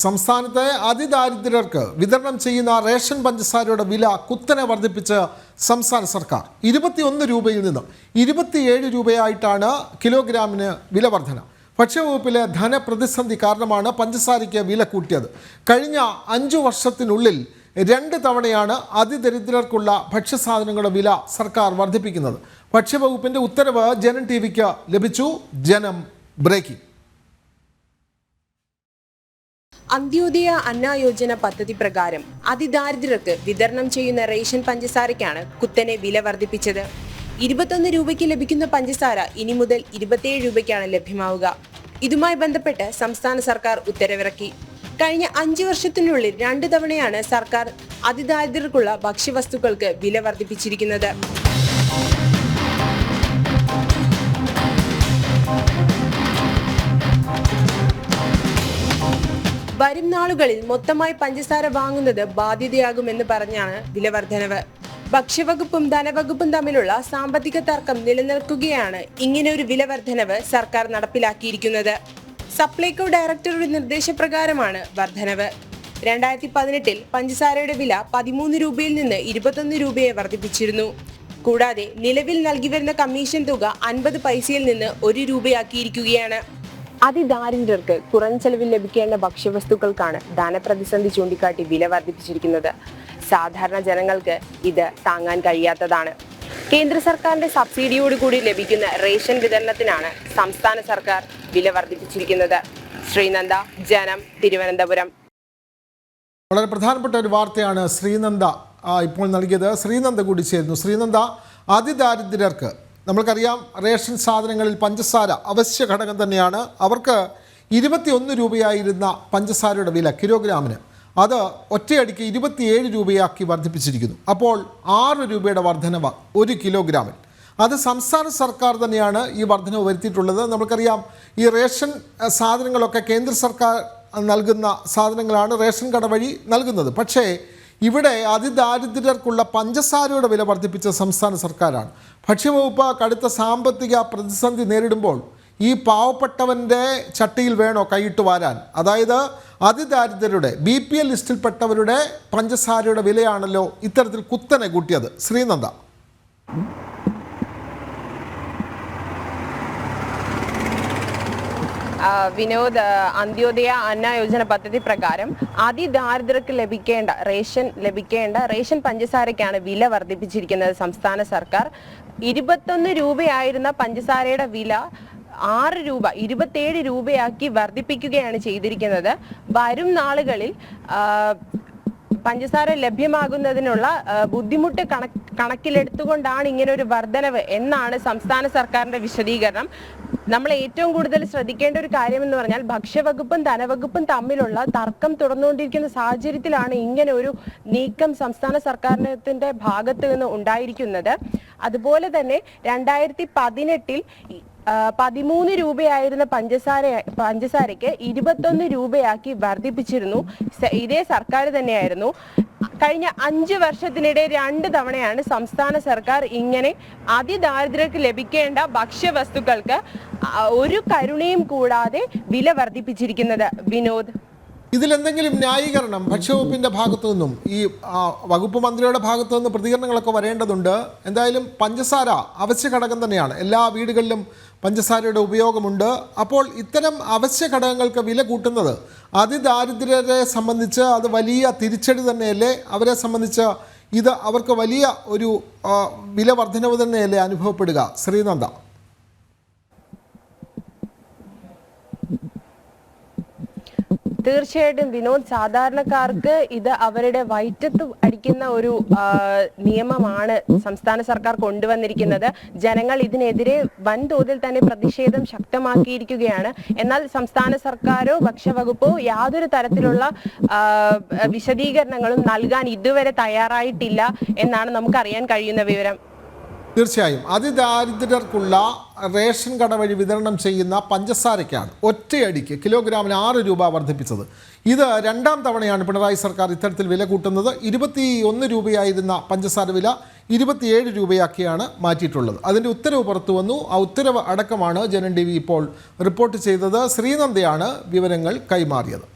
സംസ്ഥാനത്തെ അതിദാരിദ്ര്യർക്ക് വിതരണം ചെയ്യുന്ന റേഷൻ പഞ്ചസാരയുടെ വില കുത്തനെ വർദ്ധിപ്പിച്ച് സംസ്ഥാന സർക്കാർ 21 രൂപയിൽ നിന്ന് 27 രൂപയായിട്ടാണ് കിലോഗ്രാമിന് വില വർധന. ഭക്ഷ്യവകുപ്പിലെ ധനപ്രതിസന്ധി കാരണമാണ് പഞ്ചസാരയ്ക്ക് വില കൂട്ടിയത്. കഴിഞ്ഞ 5 വർഷത്തിനുള്ളിൽ 2 തവണയാണ് അതിദരിദ്രർക്കുള്ള ഭക്ഷ്യസാധനങ്ങളുടെ വില സർക്കാർ വർദ്ധിപ്പിക്കുന്നത്. ഭക്ഷ്യവകുപ്പിന്റെ ഉത്തരവ് ജനം ടിവിക്ക് ലഭിച്ചു. ജനം ബ്രേക്കിംഗ്. അന്ത്യോദയ അന്ന യോജന പദ്ധതി പ്രകാരം അതിദാരിദ്ര്യർക്ക് വിതരണം ചെയ്യുന്ന റേഷൻ പഞ്ചസാരയ്ക്കാണ് കുത്തനെ വില വർദ്ധിപ്പിച്ചത്. 21 രൂപയ്ക്ക് ലഭിക്കുന്ന പഞ്ചസാര ഇനി മുതൽ 27 രൂപയ്ക്കാണ് ലഭ്യമാവുക. ഇതുമായി ബന്ധപ്പെട്ട് സംസ്ഥാന സർക്കാർ ഉത്തരവിറക്കി. കഴിഞ്ഞ 5 വർഷത്തിനുള്ളിൽ 2 തവണയാണ് സർക്കാർ അതിദാരിദ്ര്യർക്കുള്ള ഭക്ഷ്യവസ്തുക്കൾക്ക് വില വർദ്ധിപ്പിച്ചിരിക്കുന്നത്. വരും നാളുകളിൽ മൊത്തമായി പഞ്ചസാര വാങ്ങുന്നത് ബാധ്യതയാകുമെന്ന് പറഞ്ഞാണ് വില വർധനവ്. ഭക്ഷ്യവകുപ്പും ധനവകുപ്പും തമ്മിലുള്ള സാമ്പത്തിക തർക്കം നിലനിൽക്കുകയാണ് ഇങ്ങനെ ഒരു വില വർധനവ് സർക്കാർ നടപ്പിലാക്കിയിരിക്കുന്നത്. സപ്ലൈകോ ഡയറക്ടറുടെ നിർദ്ദേശപ്രകാരമാണ് വർധനവ്. 2018-ൽ പഞ്ചസാരയുടെ വില 13 രൂപയിൽ നിന്ന് 21 രൂപയെ വർദ്ധിപ്പിച്ചിരുന്നു. കൂടാതെ നിലവിൽ നൽകി വരുന്ന കമ്മീഷൻ തുക 50 പൈസയിൽ നിന്ന് 1 രൂപയാക്കിയിരിക്കുകയാണ്. അതിദാരിദ്ര്യർക്ക് കുറഞ്ഞ ചെലവിൽ ലഭിക്കേണ്ട ഭക്ഷ്യവസ്തുക്കൾക്കാണ് ധനപ്രതിസന്ധി ചൂണ്ടിക്കാട്ടി വില വർദ്ധിപ്പിച്ചിരിക്കുന്നത്. സാധാരണ ജനങ്ങൾക്ക് ഇത് താങ്ങാൻ കഴിയാത്തതാണ്. കേന്ദ്ര സർക്കാരിന്റെ സബ്സിഡിയോടുകൂടി ലഭിക്കുന്ന റേഷൻ വിതരണത്തിനാണ് സംസ്ഥാന സർക്കാർ വില വർദ്ധിപ്പിച്ചിരിക്കുന്നത്. ശ്രീനന്ദ, ജനം, തിരുവനന്തപുരം. വളരെ പ്രധാനപ്പെട്ട ഒരു വാർത്തയാണ് ശ്രീനന്ദ ഇപ്പോൾ നൽകിയത്. ശ്രീനന്ദ കൂടി ചേരുന്നു. ശ്രീനന്ദ, അതിദാരിദ്ര്യർക്ക് നമ്മൾക്കറിയാം റേഷൻ സാധനങ്ങളിൽ പഞ്ചസാര അവശ്യ ഘടകം തന്നെയാണ്. അവർക്ക് 21 രൂപയായിരുന്ന പഞ്ചസാരയുടെ വില കിലോഗ്രാമിന് അത് ഒറ്റയടിക്ക് 27 രൂപയാക്കി വർദ്ധിപ്പിച്ചിരിക്കുന്നു. അപ്പോൾ 6 രൂപയുടെ വർധനവ് 1 കിലോഗ്രാമിൽ. അത് സംസ്ഥാന സർക്കാർ തന്നെയാണ് ഈ വർധനവ് വരുത്തിയിട്ടുള്ളത്. നമുക്കറിയാം ഈ റേഷൻ സാധനങ്ങളൊക്കെ കേന്ദ്ര സർക്കാർ നൽകുന്ന സാധനങ്ങളാണ് റേഷൻ കട വഴി നൽകുന്നത്. പക്ഷേ ഇവിടെ അതിദാരിദ്ര്യർക്കുള്ള പഞ്ചസാരയുടെ വില വർദ്ധിപ്പിച്ച സംസ്ഥാന സർക്കാരാണ്. ഭക്ഷ്യവകുപ്പ് കടുത്ത സാമ്പത്തിക പ്രതിസന്ധി നേരിടുമ്പോൾ ഈ പാവപ്പെട്ടവൻ്റെ ചട്ടിയിൽ വേണോ കൈയിട്ട് വാരാൻ? അതായത് അതിദാരിദ്ര്യരുടെ BPL ലിസ്റ്റിൽപ്പെട്ടവരുടെ പഞ്ചസാരയുടെ വിലയാണല്ലോ ഇത്തരത്തിൽ കുത്തനെ കൂട്ടിയത്. ശ്രീനന്ദ. വിനോദ്, അന്ത്യോദയ അന്ന യോജന പദ്ധതി പ്രകാരം അതിദാരിദ്ര്യർക്ക് ലഭിക്കേണ്ട റേഷൻ പഞ്ചസാരയ്ക്കാണ് വില വർദ്ധിപ്പിച്ചിരിക്കുന്നത് സംസ്ഥാന സർക്കാർ. 21 രൂപയായിരുന്ന പഞ്ചസാരയുടെ വില 6 രൂപ 27 രൂപയാക്കി വർദ്ധിപ്പിക്കുകയാണ് ചെയ്തിരിക്കുന്നത്. വരും നാളുകളിൽ പഞ്ചസാര ലഭ്യമാകുന്നതിനുള്ള ബുദ്ധിമുട്ട് കണക്കിലെടുത്തുകൊണ്ടാണ് ഇങ്ങനെ ഒരു വർധനവ് എന്നാണ് സംസ്ഥാന സർക്കാരിന്റെ വിശദീകരണം. നമ്മൾ ഏറ്റവും കൂടുതൽ ശ്രദ്ധിക്കേണ്ട ഒരു കാര്യം എന്ന് പറഞ്ഞാൽ ഭക്ഷ്യവകുപ്പും ധനവകുപ്പും തമ്മിലുള്ള തർക്കം തുടർന്നുകൊണ്ടിരിക്കുന്ന സാഹചര്യത്തിലാണ് ഇങ്ങനെ ഒരു നീക്കം സംസ്ഥാന സർക്കാരിന്റെ ഭാഗത്ത് നിന്ന് ഉണ്ടായിരിക്കുന്നത്. അതുപോലെ തന്നെ 2018-ൽ 13 രൂപയായിരുന്ന പഞ്ചസാരയ്ക്ക് 21 രൂപയാക്കി വർദ്ധിപ്പിച്ചിരുന്നു. ഇതേ സർക്കാർ തന്നെയായിരുന്നു. കഴിഞ്ഞ 5 വർഷത്തിനിടെ 2 തവണയാണ് സംസ്ഥാന സർക്കാർ ഇങ്ങനെ അതിദാരിദ്ര്യർക്ക് ലഭിക്കേണ്ട ഭക്ഷ്യവസ്തുക്കൾക്ക് ഒരു കരുണയും കൂടാതെ വില വർദ്ധിപ്പിച്ചിരിക്കുന്നത്. വിനോദ്, ഇതിലെന്തെങ്കിലും ന്യായീകരണം ഭക്ഷ്യവകുപ്പിൻ്റെ ഭാഗത്തു നിന്നും ഈ വകുപ്പ് മന്ത്രിയുടെ ഭാഗത്തു നിന്ന് പ്രതികരണങ്ങളൊക്കെ വരേണ്ടതുണ്ട്. എന്തായാലും പഞ്ചസാര അവശ്യ ഘടകം തന്നെയാണ്. എല്ലാ വീടുകളിലും പഞ്ചസാരയുടെ ഉപയോഗമുണ്ട്. അപ്പോൾ ഇത്തരം അവശ്യ ഘടകങ്ങൾക്ക് വില കൂട്ടുന്നത് അതിദാരിദ്ര്യരെ സംബന്ധിച്ച് അത് വലിയ തിരിച്ചടി തന്നെയല്ലേ? അവരെ സംബന്ധിച്ച് ഇത് അവർക്ക് വലിയ ഒരു വില വർധനവ് തന്നെയല്ലേ അനുഭവപ്പെടുക? ശ്രീനന്ദ. തീർച്ചയായിട്ടും വിനോദ്, സാധാരണക്കാർക്ക് ഇത് അവരുടെ വയറ്റത്ത് അടിക്കുന്ന ഒരു നിയമമാണ് സംസ്ഥാന സർക്കാർ കൊണ്ടുവന്നിരിക്കുന്നത്. ജനങ്ങൾ ഇതിനെതിരെ വൻതോതിൽ തന്നെ പ്രതിഷേധം ശക്തമാക്കിയിരിക്കുകയാണ്. എന്നാൽ സംസ്ഥാന സർക്കാരോ ഭക്ഷ്യവകുപ്പോ യാതൊരു തരത്തിലുള്ള വിശദീകരണങ്ങളും നൽകാൻ ഇതുവരെ തയ്യാറായിട്ടില്ല എന്നാണ് നമുക്കറിയാൻ കഴിയുന്ന വിവരം. തീർച്ചയായും അതിദാരിദ്ര്യർക്കുള്ള റേഷൻ കട വഴി വിതരണം ചെയ്യുന്ന പഞ്ചസാരയ്ക്കാണ് ഒറ്റയടിക്ക് കിലോഗ്രാമിന് 6 രൂപ വർദ്ധിപ്പിച്ചത്. ഇത് 2ാം തവണയാണ് പിണറായി സർക്കാർ ഇത്തരത്തിൽ വില കൂട്ടുന്നത്. 21 രൂപയായിരുന്ന പഞ്ചസാര വില 27 രൂപയാക്കിയാണ് മാറ്റിയിട്ടുള്ളത്. അതിൻ്റെ ഉത്തരവ് പുറത്തു വന്നു. ആ ഉത്തരവ് അടക്കമാണ് ജനം ടിവി ഇപ്പോൾ റിപ്പോർട്ട് ചെയ്തത്. ശ്രീനന്ദയാണ് വിവരങ്ങൾ കൈമാറിയത്.